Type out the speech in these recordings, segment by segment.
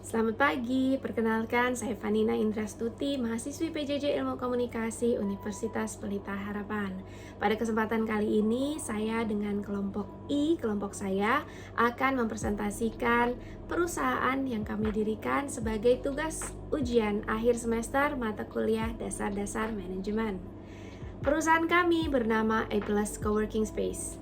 Selamat pagi, perkenalkan saya Vanina Indrastuti, mahasiswi PJJ Ilmu Komunikasi Universitas Pelita Harapan. Pada kesempatan kali ini, saya dengan kelompok I, kelompok saya, akan mempresentasikan perusahaan yang kami dirikan sebagai tugas ujian akhir semester mata kuliah dasar-dasar manajemen. Perusahaan kami bernama A+ Coworking Space.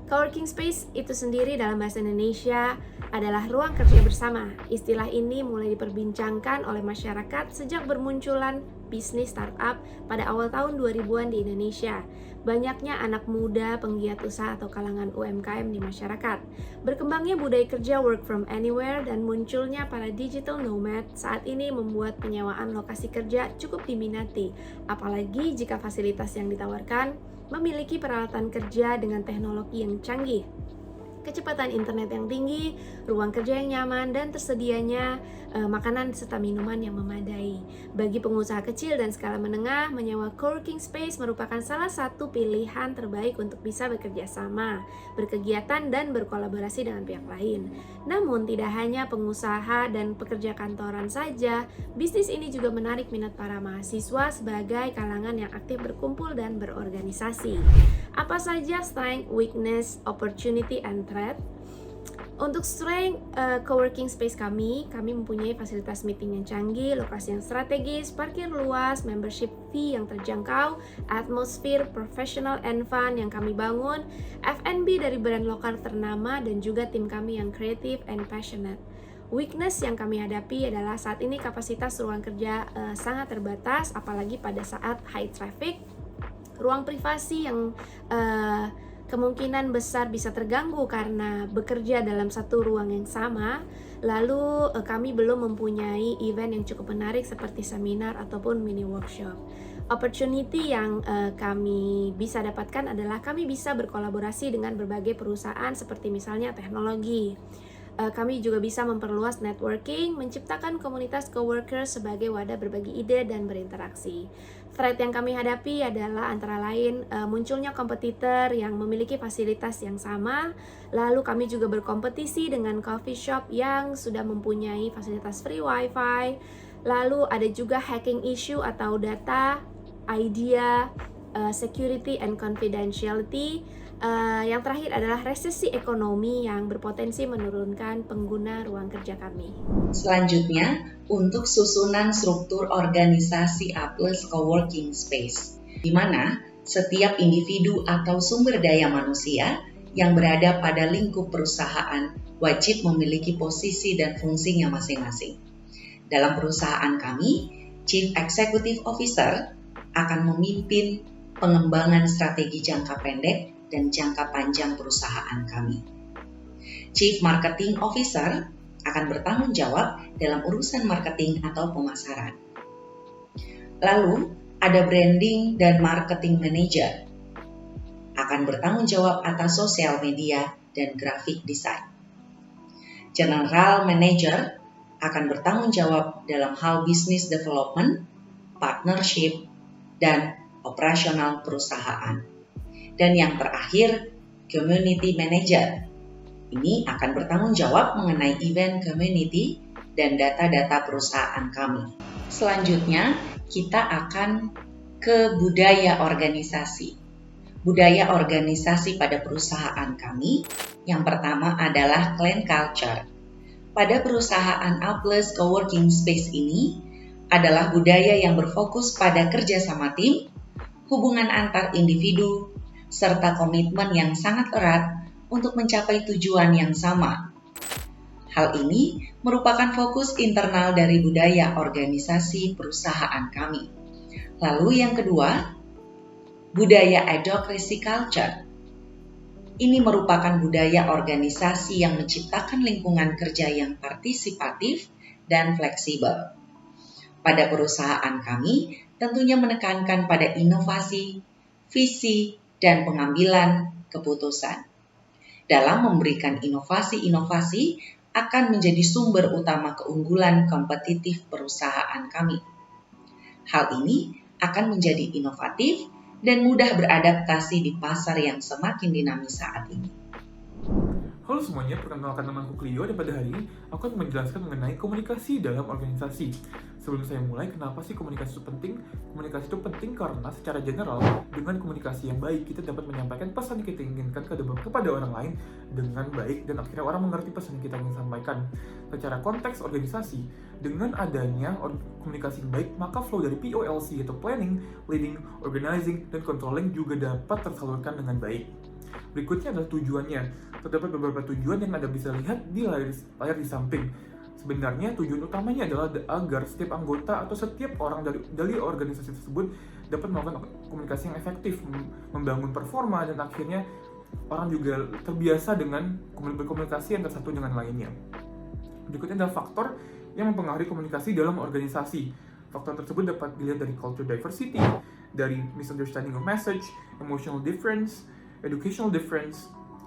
Coworking space itu sendiri dalam bahasa Indonesia adalah ruang kerja bersama. Istilah ini mulai diperbincangkan oleh masyarakat sejak bermunculan bisnis startup pada awal tahun 2000-an di Indonesia. Banyaknya anak muda, penggiat usaha atau kalangan UMKM di masyarakat. Berkembangnya budaya kerja work from anywhere dan munculnya para digital nomad saat ini membuat penyewaan lokasi kerja cukup diminati. Apalagi jika fasilitas yang ditawarkan memiliki peralatan kerja dengan teknologi yang canggih, kecepatan internet yang tinggi, ruang kerja yang nyaman, dan tersedianya makanan serta minuman yang memadai. Bagi pengusaha kecil dan skala menengah, menyewa coworking space merupakan salah satu pilihan terbaik untuk bisa bekerja sama, berkegiatan, dan berkolaborasi dengan pihak lain. Namun, tidak hanya pengusaha dan pekerja kantoran saja, bisnis ini juga menarik minat para mahasiswa sebagai kalangan yang aktif berkumpul dan berorganisasi. Apa saja strength, weakness, opportunity, and threat? Untuk strength coworking space kami mempunyai fasilitas meeting yang canggih, lokasi yang strategis, parkir luas, membership fee yang terjangkau, atmosfer professional and fun yang kami bangun, F&B dari brand lokal ternama, dan juga tim kami yang creative and passionate. Weakness yang kami hadapi adalah saat ini kapasitas ruang kerja sangat terbatas, apalagi pada saat high traffic. Ruang privasi yang kemungkinan besar bisa terganggu karena bekerja dalam satu ruang yang sama. Lalu kami belum mempunyai event yang cukup menarik seperti seminar ataupun mini workshop. Opportunity yang kami bisa dapatkan adalah kami bisa berkolaborasi dengan berbagai perusahaan seperti misalnya teknologi. Kami juga bisa memperluas networking, menciptakan komunitas coworker sebagai wadah berbagi ide dan berinteraksi. Threat yang kami hadapi adalah antara lain munculnya kompetitor yang memiliki fasilitas yang sama, lalu kami juga berkompetisi dengan coffee shop yang sudah mempunyai fasilitas free wifi, lalu ada juga hacking issue atau data, idea, security and confidentiality. Yang terakhir adalah resesi ekonomi yang berpotensi menurunkan pengguna ruang kerja kami. Selanjutnya, untuk susunan struktur organisasi A+ Coworking Space, di mana setiap individu atau sumber daya manusia yang berada pada lingkup perusahaan wajib memiliki posisi dan fungsinya masing-masing. Dalam perusahaan kami, Chief Executive Officer akan memimpin pengembangan strategi jangka pendek dan jangka panjang perusahaan kami. Chief Marketing Officer akan bertanggung jawab dalam urusan marketing atau pemasaran. Lalu, ada Branding dan Marketing Manager akan bertanggung jawab atas sosial media dan graphic design. General Manager akan bertanggung jawab dalam hal business development, partnership, dan operasional perusahaan. Dan yang terakhir, Community Manager. Ini akan bertanggung jawab mengenai event community dan data-data perusahaan kami. Selanjutnya, kita akan ke budaya organisasi. Budaya organisasi pada perusahaan kami, yang pertama adalah clan culture. Pada perusahaan A+ Coworking Space ini adalah budaya yang berfokus pada kerjasama tim, hubungan antar individu, serta komitmen yang sangat erat untuk mencapai tujuan yang sama. Hal ini merupakan fokus internal dari budaya organisasi perusahaan kami. Lalu yang kedua, budaya advocacy culture. Ini merupakan budaya organisasi yang menciptakan lingkungan kerja yang partisipatif dan fleksibel. Pada perusahaan kami, tentunya menekankan pada inovasi, visi, dan pengambilan keputusan. Dalam memberikan inovasi-inovasi akan menjadi sumber utama keunggulan kompetitif perusahaan kami. Hal ini akan menjadi inovatif dan mudah beradaptasi di pasar yang semakin dinamis saat ini. Halo semuanya, perkenalkan nama aku Clio dan pada hari ini aku akan menjelaskan mengenai komunikasi dalam organisasi. Sebelum saya mulai, kenapa sih komunikasi itu penting? Komunikasi itu penting karena secara general, dengan komunikasi yang baik, kita dapat menyampaikan pesan yang kita inginkan kepada orang lain dengan baik dan akhirnya orang mengerti pesan yang kita ingin sampaikan. Secara konteks organisasi, dengan adanya komunikasi yang baik, maka flow dari POLC atau Planning, Leading, Organizing, dan Controlling juga dapat tersalurkan dengan baik. Berikutnya adalah tujuannya. Terdapat beberapa tujuan yang Anda bisa lihat di layar di samping. Sebenarnya tujuan utamanya adalah agar setiap anggota atau setiap orang dari organisasi tersebut dapat melakukan komunikasi yang efektif, membangun performa, dan akhirnya orang juga terbiasa dengan berkomunikasi antara satu dengan lainnya. Berikutnya adalah faktor yang mempengaruhi komunikasi dalam organisasi. Faktor tersebut dapat dilihat dari culture diversity, dari misunderstanding of message, emotional difference, educational difference,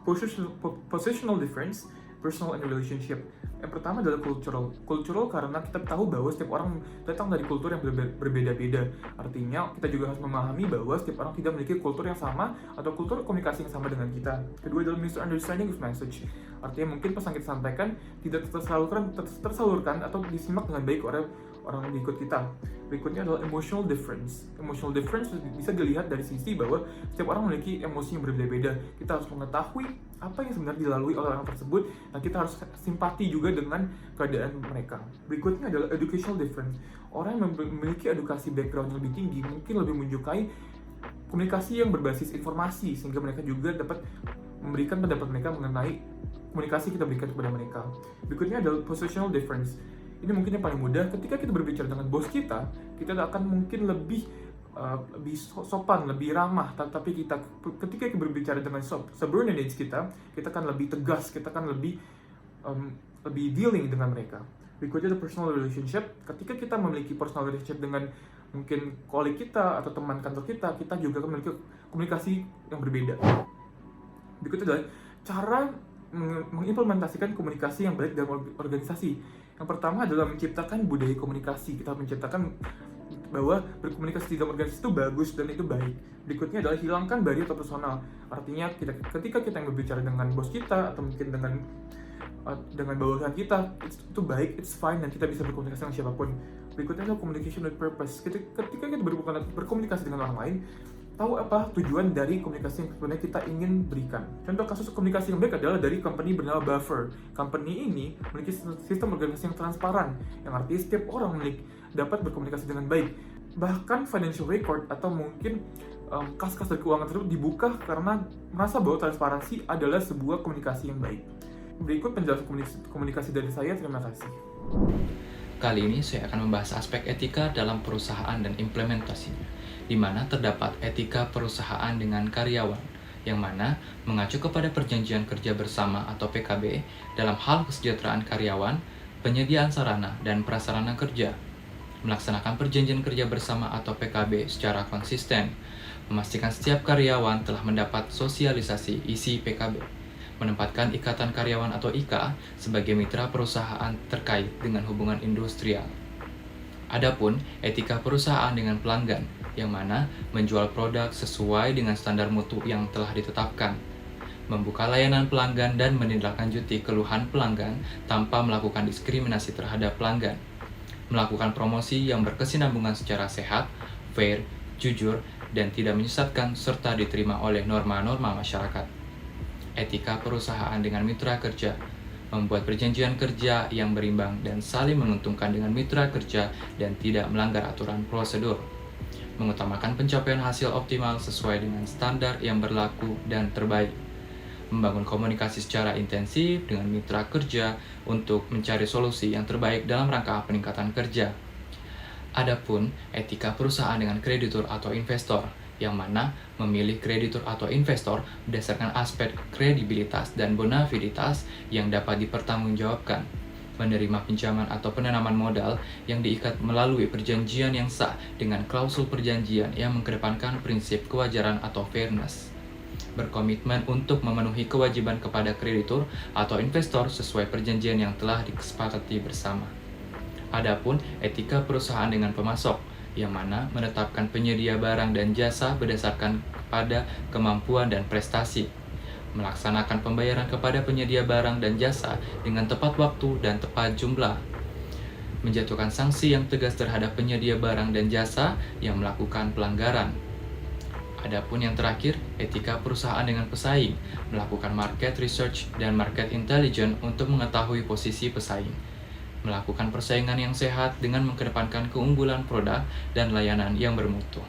positional difference, personal and relationship. Yang pertama adalah cultural. Cultural karena kita tahu bahwa setiap orang datang dari kultur yang berbeda-beda. Artinya kita juga harus memahami bahwa setiap orang tidak memiliki kultur yang sama atau kultur komunikasi yang sama dengan kita. Kedua adalah misunderstanding of message. Artinya mungkin pesan kita sampaikan tidak tersalurkan atau disimak dengan baik oleh orang yang ikut kita. Berikutnya adalah emotional difference. Emotional difference bisa dilihat dari sisi bahwa setiap orang memiliki emosi yang berbeda-beda. Kita harus mengetahui apa yang sebenarnya dilalui oleh orang tersebut dan kita harus simpati juga dengan keadaan mereka. Berikutnya adalah educational difference. Orang yang memiliki edukasi background yang lebih tinggi mungkin lebih menyukai komunikasi yang berbasis informasi sehingga mereka juga dapat memberikan pendapat mereka mengenai komunikasi kita berikan kepada mereka. Berikutnya adalah positional difference. Ini mungkin yang paling mudah, ketika kita berbicara dengan bos kita akan mungkin lebih sopan, lebih ramah. Tapi ketika kita berbicara dengan subordinates kita akan lebih tegas, kita akan lebih dealing dengan mereka. Berikutnya ada personal relationship. Ketika kita memiliki personal relationship dengan mungkin kolega kita atau teman kantor kita juga akan memiliki komunikasi yang berbeda. Berikutnya adalah cara mengimplementasikan komunikasi yang baik dalam organisasi. Yang pertama adalah menciptakan budaya komunikasi. Kita menciptakan bahwa berkomunikasi di dalam organisasi itu bagus dan itu baik. Berikutnya adalah hilangkan barrier atau personal. Artinya ketika kita yang berbicara dengan bos kita atau mungkin dengan bawahan kita, itu baik, it's fine, dan kita bisa berkomunikasi dengan siapapun. Berikutnya adalah communication with purpose. Ketika kita berkomunikasi dengan orang lain, tahu apa tujuan dari komunikasi yang sebenarnya kita ingin berikan. Contoh kasus komunikasi yang baik adalah dari company bernama Buffer. Company ini memiliki sistem organisasi yang transparan, yang artinya setiap orang dapat berkomunikasi dengan baik. Bahkan financial record atau mungkin kas-kas dari keuangan tersebut dibuka karena merasa bahwa transparansi adalah sebuah komunikasi yang baik. Berikut penjelasan komunikasi dari saya. Terima kasih. Kali ini saya akan membahas aspek etika dalam perusahaan dan implementasinya, di mana terdapat etika perusahaan dengan karyawan, yang mana mengacu kepada perjanjian kerja bersama atau PKB dalam hal kesejahteraan karyawan, penyediaan sarana dan prasarana kerja, melaksanakan perjanjian kerja bersama atau PKB secara konsisten, memastikan setiap karyawan telah mendapat sosialisasi isi PKB, menempatkan ikatan karyawan atau IKA sebagai mitra perusahaan terkait dengan hubungan industrial. Adapun etika perusahaan dengan pelanggan, yang mana menjual produk sesuai dengan standar mutu yang telah ditetapkan, membuka layanan pelanggan dan menindaklanjuti keluhan pelanggan tanpa melakukan diskriminasi terhadap pelanggan, melakukan promosi yang berkesinambungan secara sehat, fair, jujur, dan tidak menyesatkan serta diterima oleh norma-norma masyarakat. Etika perusahaan dengan mitra kerja, membuat perjanjian kerja yang berimbang dan saling menguntungkan dengan mitra kerja dan tidak melanggar aturan prosedur, mengutamakan pencapaian hasil optimal sesuai dengan standar yang berlaku dan terbaik, membangun komunikasi secara intensif dengan mitra kerja untuk mencari solusi yang terbaik dalam rangka peningkatan kerja. Adapun etika perusahaan dengan kreditur atau investor, yang mana memilih kreditur atau investor berdasarkan aspek kredibilitas dan bonafiditas yang dapat dipertanggungjawabkan, menerima pinjaman atau penanaman modal yang diikat melalui perjanjian yang sah dengan klausul perjanjian yang mengedepankan prinsip kewajaran atau fairness, berkomitmen untuk memenuhi kewajiban kepada kreditur atau investor sesuai perjanjian yang telah disepakati bersama. Adapun etika perusahaan dengan pemasok, yang mana menetapkan penyedia barang dan jasa berdasarkan kepada kemampuan dan prestasi, melaksanakan pembayaran kepada penyedia barang dan jasa dengan tepat waktu dan tepat jumlah, menjatuhkan sanksi yang tegas terhadap penyedia barang dan jasa yang melakukan pelanggaran. Adapun yang terakhir, etika perusahaan dengan pesaing, melakukan market research dan market intelligence untuk mengetahui posisi pesaing, melakukan persaingan yang sehat dengan mengedepankan keunggulan produk dan layanan yang bermutu.